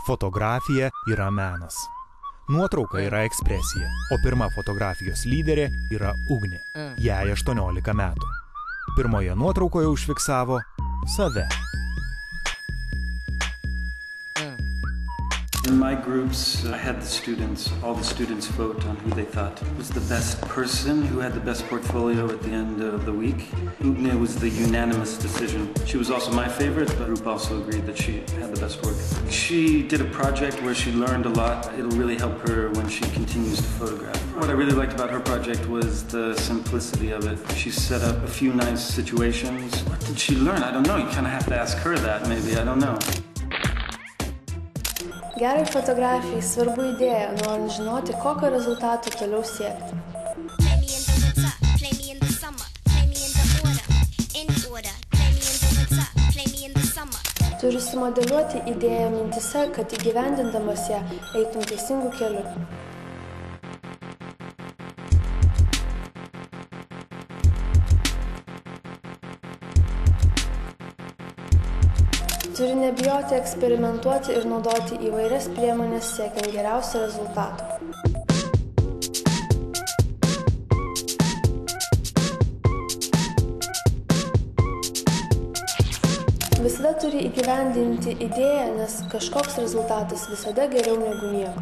Fotografija yra menas. Nuotrauka yra ekspresija, o pirma fotografijos lyderė yra Ugnė. Jai 18 metų. Pirmoje nuotraukoje užfiksavo save. In my groups, I had all the students vote on who they thought was the best person, who had the best portfolio at the end of the week. Ugne was the unanimous decision. She was also my favorite, but the group also agreed that she had the best work. She did a project where she learned a lot. It'll really help her when she continues to photograph. What I really liked about her project was the simplicity of it. She set up a few nice situations. What did she learn? I don't know. You kind of have to ask her that, maybe. I don't know. Gerai fotografijai svarbu idėja, norint žinoti, kokio rezultato toliau siekti. Turi sumodeliuoti idėją mintise, kad įgyvendindamas ją eitum teisingų kelių. Turi nebijoti eksperimentuoti ir naudoti įvairias priemonės siekiant geriausio rezultato. Visada turi įgyvendinti idėją, nes kažkoks rezultatas visada geriau negu nieko.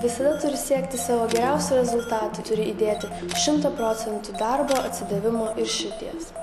Visada turi siekti savo geriausių rezultatų, turi įdėti 100% darbo, atsidavimo ir širdies.